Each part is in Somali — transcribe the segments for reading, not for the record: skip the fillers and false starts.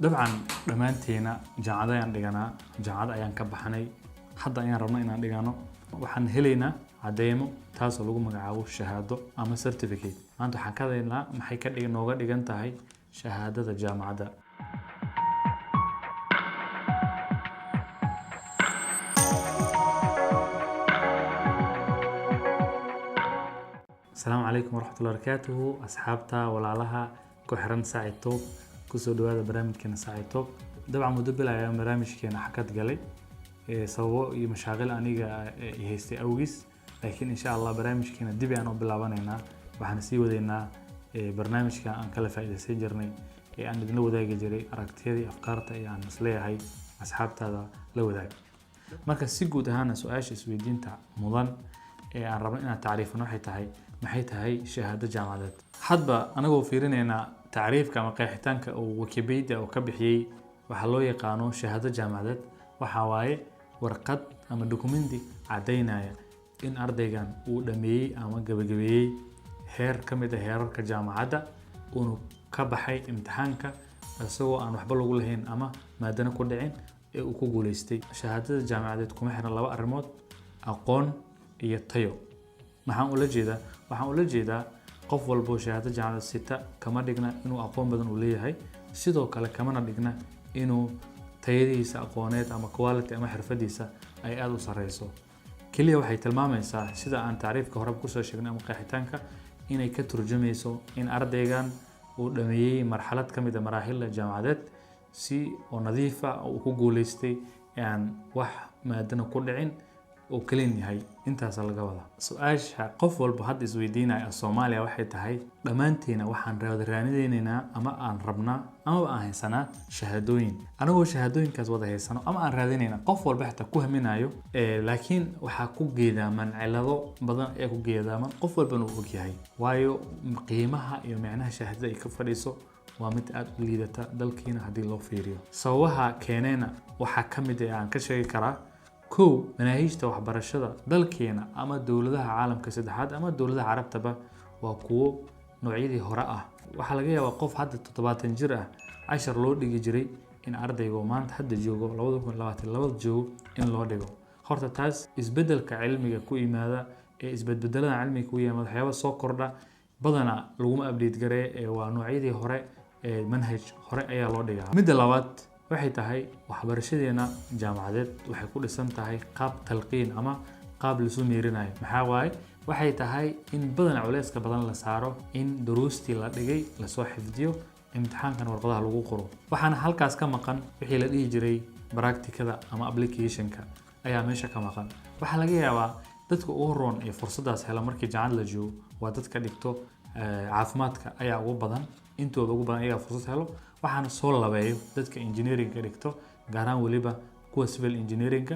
dabcan dhammaanteena jaamacad ayaan dhiganaa jaamacad ayaan ka baxnay hadda ayaan rabnaa inaan dhigano waxaan helaynaa cadeymo taasoo lagu magacaabo shahaado ama certificate maanta waxaan ka hadlaynaa maxay ka nooga dhigan tahay shahaadada jaamacadda. السلام عليكم ورحمة الله وبركاته أصحابتا ولا كحرن ساعد توب كسر دوادة برامج كنا ساعد توب طبعا مدبل على برامج كنا حكت قلي سواء مشاغل أنيجا يهستي أوجس لكن إن شاء الله برامج كنا دبي أنا بلعبنا وحنسي ودينا برنامج كان كلا فائدة سجرني أن دنو ذاك جري أركتيري أفكارته يعني مسلية هاي أصحابتا لو ذاك مركز سيجود هنا سؤال سويدين تاع مضن أن ربنا تعريفنا حيتهاي maxay tahay shahaado jaamacadeed hadba anagoo fiirinayna taariifka ama qeexitaanka oo Wikipedia oo ka bixiyay waxa loo yaqaan shahaado jaamacadeed waxa waaye warqad ama dokumenti cadeynaya in ardaygan uu dhameeyay ama gabagabeeyay heer kamid ah heerarka jaamacadda uu ka baxay imtixaanka asagoo aan waxba lagu lahayn ama maadana ku dhicin ee uu ku guuleystay shahaadada jaamacadeed kuma xiran laba arrimood aqoon iyo tayo waxaan ula jeedaa qof walba shahaado jaamacad sita kama dhigna inuu aqoon badan u leeyahay sidoo kale kama dhigna inuu tayadiisa aqooneed ama quality ama xirfadiisa ay aad u sareyso kaliya waxay tilmaamaysaa sida aan taariifka hore ku soo sheegnay ama qeexitaanka inay ka turjumayso in ardaygan uu dhameeyay marxalad kamid ah maraaxilda jaamacadeed si oo nadiif ah oo ku guuleystay aan wax maadana ku dhicin oo kaliin yahay intaas laga wada su'aasha qof walba hadda isweydiinaya Soomaaliya waxay tahay dhamaanteena waxaan raadinaynaa ama aan rabnaa ama aan haysanaa shahaadooyin anagoo shahaadooyinkaas wada haysano ama aan raadinaynaa qof walba xitaa ku haminayo laakiin waxa ku geedaaman cilado badan ee ku geedaaman qof walba uu og yahay waayo qiimaha iyo macnaha shahaadada ay ka fadhiiso waa mid aad u liidata dalkeena hadii loo fiiriyo sababaha keenayna waxa kamid ah aan ka sheegi karaa كو مناهجته وحبرشده دلكينا أما دولتها عالم كسدحات أما دولتها عربتها با وكو نوعيدي هراء وحلقية وقف حد التطبات جرأة 10 لو ديجي جري إن أرضي جو مان حد جوجو لو دكون لوات جو إن لو ديجو خرطة تاس إثبدل كعلمي كوي ماذا إثبدلنا علمي كوي ماذا حيوان سكر ده بدنا لو ما أبديت جري ونوعيدي هراء منهج هراء أي لو ديجا مد لوات waxay tahay waxbarashadeena jaamacadeed waxay ku dhisan tahay qaab talqiin ama qaab la soo meerinayo maxaa waaye waxay tahay in badan culayska badan la saaro in duruustii la dhigay la soo xifdiyo imtixaankan warqadaha lagu qoro waxaana halkaas ka maqan wixii la dhihi jiray practicada ama applicationka ayaa meesha ka maqan waxa laga yaabaa dadka ugu roon ee fursadaas hela markii jaamacad la joogo waa dadka dhigto caafimaadka ayaa ugu badan intooda ugu badan ayaa fursad helo waxaan soo labeeyo dadka engineering ka dhigto gaar ahaan waliba kuwa civil engineering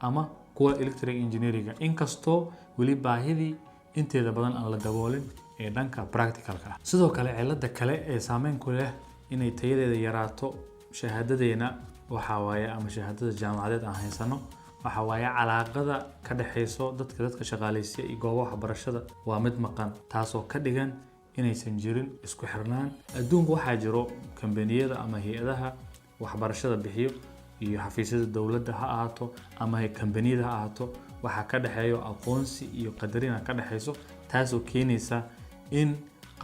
ama kuwa electrical engineering inkastoo wali baahidii inteeda badan aan la daboolin ee dhanka practicalka sidoo kale cilada kale ee saameyn ku leh inay tayadeeda yaraato shahaadadeena waxa waaye ama shahaadada jaamacadeed aan haysano waxa waaye calaaqada ka dhaxayso dadka shaqaaleysiga iyo goobaha waxbarashada waa mid maqan taasoo ka dhigan inaysan jirin isku xirnaan adduunka waxa jiro kambaniyada ama hay'adaha waxbarashada bixiyo iyo xafiisyada dawladda ha ahaato ama kambaniyada ha ahaato waxa ka dhaxeeyo aqoonsi iyo qadarin ka dhaxayso taasoo keenaysa in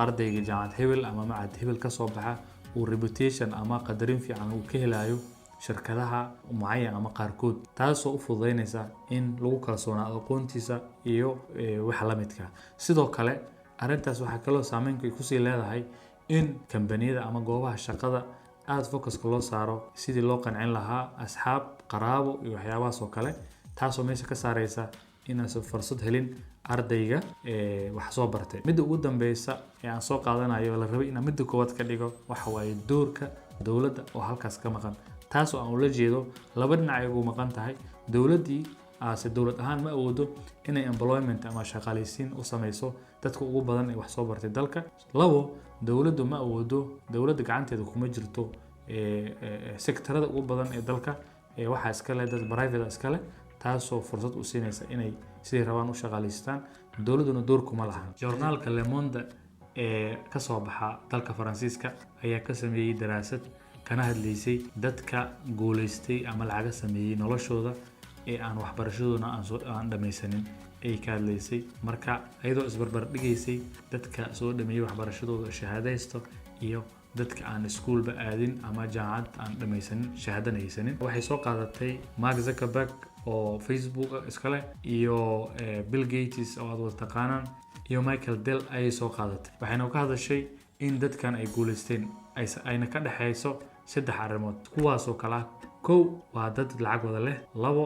ardayga jaamacad hebel ama macad hebel ka soo baxa uu reputation ama qadarin fiican uu ka helayo shirkadaha muayyan ama qaarkood taasoo u fududeynaysa in lagu kalsoonaado aqoontiisa iyo wax la midka sidoo kale arintaas waxa kaloo saameynku ku sii leedahay in kambaniyada ama goobaha shaqada aad focuska loo saaro sidii loo qancin lahaa asxaab qaraabo iyo waxyaabahaas oo kale taasoo meesha ka saaraysa inaan fursad helin ardayga wax soo bartay midda ugu dambaysa ee aan soo qaadanayo la rabay inaan midda koowaad ka dhigo waxa waaye doorka dawladda oo halkaas ka maqan taasoo aan ula jeedo laba dhinac ugu maqan tahay dawladdii dawlad ahaan ma awoodo inay employment ama shaqaaleysiin u samayso dadka ugu badan ee wax soo bartay dalka labo dawladdu ma awoodo dawladda gacanteeda kuma jirto sektorada ugu badan ee dalka waxa iska leh dad private iska leh taasoo fursad u siinaysa inay sidii rabaan u shaqaaleystaan dawladduna door kuma lahan journalka Le Monde ka soo baxa dalka Faransiiska ayaa ka sameeyay daraasad kana hadlaysay dadka guuleystay ama lacaga sameeyay noloshooda ee aan waxbarashadoona aan dhamaysanin ay ka hadlaysay. marka ayadoo isbarbar dhigaysay dadka soo dhameeyay waxbarashadooda shahaadaysto iyo dadka aan iskuulba aadin ama jaamacad aan dhamaysanin shahaadana haysanin. waxay soo qaadatay Mark Zuckerberg oo Facebook iska leh iyo Bill Gates oo aad wada taqaanaan iyo Michael Dell ayay soo qaadatay. waxayna ka hadashay in dadkan ay guuleysteen ayna ka dhaxayso 3 arrimood kuwaas oo kala kow waa dad lacag wada leh, labo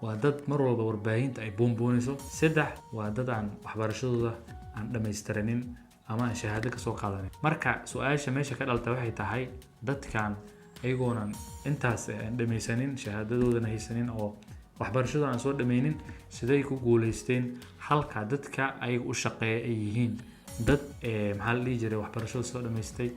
waa dad mar walba warbaahinta ay boonboonayso, 3 waa dad aan waxbarashadooda aan dhamaystiranin ama aan shahaado ka soo qaadanin. marka su'aasha meesha ka dhalta waxay tahay dadkan ayagoona intaas dhamaysanin shahaadadoodana haysanin oo waxbarashada aan soo dhamaynin siday ku guuleysteen halka dadka ay u shaqeeya ay yihiin dad maxaa la dhihi jiray waxbarashada soo dhamaystay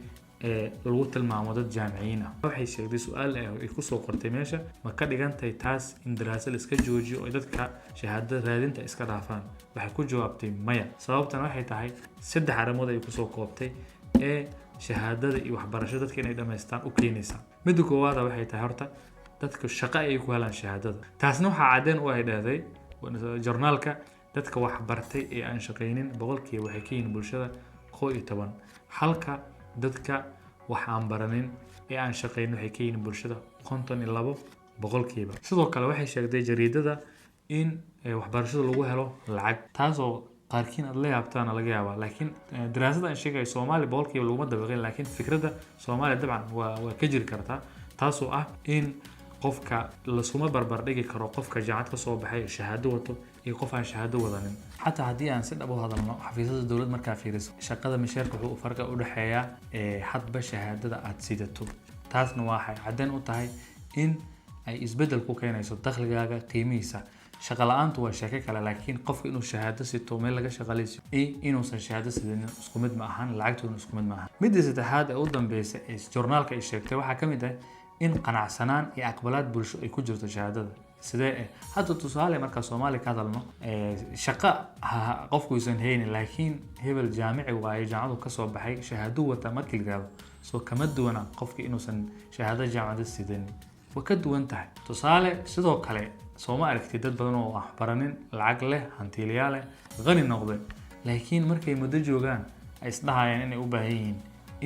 lagu tilmaamo dad jaamiciin ah. waxay sheegtay su'aal ay ku soo qortay meesha ma ka dhigantay taas in daraasad iska joojiyo oo dadka shahaadada raadinta iska dhaafaan. waxay ku jawaabtay maya. sababtan waxay tahay 3 arrimood ay ku soo koobtay ee shahaadada iyo waxbarashada dadka inay dhamaystaan u keenaysa. midda koowaad waxay tahay horta dadka shaqo ay ku helaan shahaadada. taasna waxa cadeen u ay dhahday journalka dadka wax bartay ee aan shaqeynin boqolkiiba waxay ka yihiin bulshada 11 halka dadka wax aan baranin ee aan shaqeynin waxay ka yihiin bulshada 52 boqolkiiba. sidoo kale waxay sheegtay jariidada in waxbarashada lagu helo lacag taasoo qaarkiin aad la yaabtaan laga yaabaa laakiin daraasada aan sheegay Soomaali boqolkiiba lagu dabaqay laakiin fikradda Soomaali dabcan waa ka jiri kartaa taasoo ah in qofka la suma barbar dhigi karo qofka jaamacad ka soo baxay shahaado wato iyo qof aan shahaado wadanin. xataa haddii aan si dhab u hadalno xafiisyada dawladda markaa fiiriso shaqada mishaarka wuxuu farqi u dhaxeeyaa hadba shahaadada aad sidato. taasna waxay cadeen u tahay in ay isbedel ku keenayso dakhligaaga qiimihiisa. shaqo la'aantu waa sheeko kale laakiin qofka inuu shahaado sito meel laga shaqaaleysiyo iyo inuusan shahaado sidanin isku mid ma ahan, lacagtooduna isku mid ma ahan. midda saddexaad ee u dambeysay ee journalka ay sheegtay waxaa ka mid ah in qanacsanaan iyo aqbalaad bulsho ay ku jirto shahaadada. sidee hadda tusaale marka Soomaali ka hadalno shaqo qofku uusan haynin laakiin hebel jaamici waaye jaamacadu ka soo baxay shahaado wata markii la gaaro soo kama duwana qofka inuusan shahaado jaamacad sidanin waa ka duwan tahay. tusaale sidoo kale Sooma aragtay dad badan oo wax baranin lacag leh hantiiliyaal leh qani noqday laakiin markay muddo joogaan ay isdhahayaan inay u baahan yihiin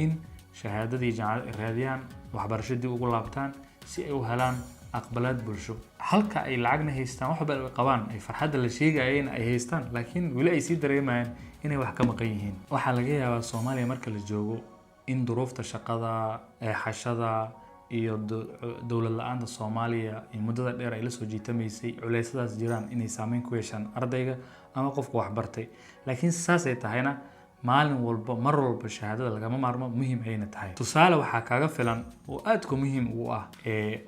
in shahaadadii jaamacad raadiyaan waxbarashadii ugu laabtaan si ay u helaan aqbalaad bulsho halka ay lacagna haystaan waxba ay qabaan ay farxadda la sheegayeen ay haystaan laakiin wali ay sii dareemayaan inay wax ka maqan yihiin. waxaa laga yaabaa Soomaaliya marka la joogo in duruufta shaqada xashada iyo dawlad la'aanta Soomaaliya in muddada dheer ay la soo jiitamaysay culeysadaas jiraan inay saameyn ku yeeshaan ardayga ama qofka wax bartay laakiin saas ay tahayna maalin walba mar walba shahaadada lagama maarmo muhiim ayna tahay. tusaale waxaa kaaga filan oo aad ku muhiim u ah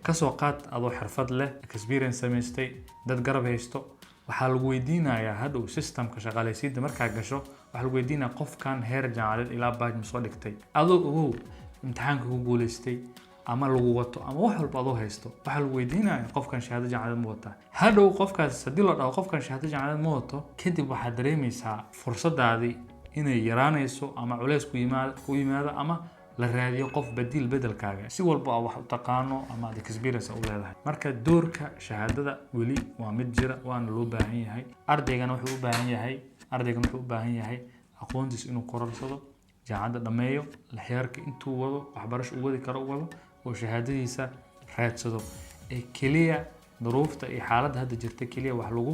ka soo qaad adoo xirfad leh experience samaystay dad garab haysto waxaa lagu weydiinayaa hadhow systemka shaqaaleysiinta markaa gasho waxaa lagu weydiinayaa qofkan heer jaamacadeed ilaa baaj ma soo dhigtay adoo ogow imtixaanka ku guuleystay ama lagu wato ama wax walba adoo haysto waxaa lagu weydiinayaa qofkan shahaado jaamacadeed ma wataa. hadhow qofkaas haddii loo dhaho qofkan shahaado jaamacadeed ma wato kadib waxaad dareemaysaa fursadaadii inay yaraanayso ama culays ku yimaado ama la raadiyo qof badiil bedelkaaga si walba wax u taqaano ama experience u leedahay. marka doorka shahaadada wali waa mid jira waana loo baahan yahay. ardaygan wuxuu u baahan yahay aqoontiis inuu korarsado jaamacadda dhameeyo la xeerka intuu wado waxbarasho u wadi karo wado oo shahaadadiisa raadsado ee kaliya duruufta iyo xaaladda hadda jirta kaliya wax lagu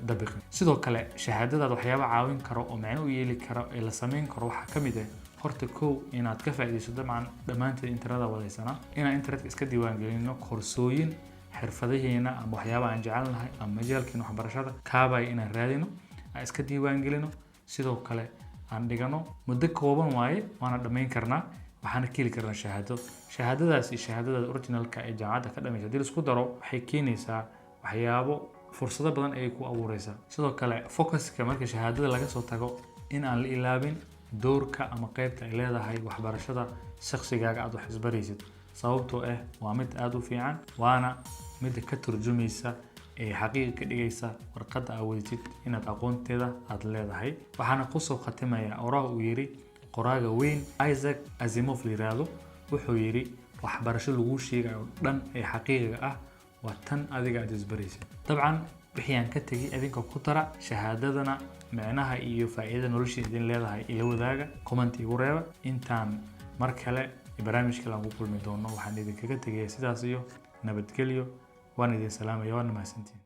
dabiqin. sidoo kale shahaadadaad waxyaabo caawin karo oo macno u yeeli karo ee la sameyn karo waxaa ka mid ah horta kow inaad ka faa'iideyso dabcan dhammaanteed internetka wadaysana inaan internetka iska diiwaangelino koorsooyin xirfadaheena ama waxyaabo aan jecelnahay ama majaalkeena waxbarashada kaabay inaan raadino aan iska diiwaangelino sidoo kale aan dhigano muddo kooban waaye waana dhammayn karnaa waxaana ka heli karnaa shahaadadaas iyo shahaadada originalka ee jaamacadda ka dhamaysa hadii la isku daro waxay keenaysaa waxyaabo fursado badan ay ku abuuraysaa. sidoo kale focuska marka shahaadada laga soo tago in aan la ilaabin doorka ama qaybta ay leedahay waxbarashada shakhsigaaga aad wax isbaraysid sababtoo ah waa mid aad u fiican waana mid ka turjumaysa xaqiiqo ka dhigaysa warqadda aad wadid inaad aqoonteeda aad leedahay. waxaana ku soo khatimayaa oraah uu yiri qoraaga weyn Isaac Asimov liraado wuxuu yiri waxbarasho lagu sheegayo dhan ee xaqiiqiga ah waa tan adiga aad isbaraysid dabcan wixii aan ka tagay adinka ku dara shahaadadana macnaha iyo faa'iidada noloshiisa idin leedahay ila wadaaga comment igu reeba intaan mar kale barnaamijka lagu kulmi doono waxaan idinkaga tagay sidaas iyo nabadgelyo waan idin salaamayaa waan mahadsantiin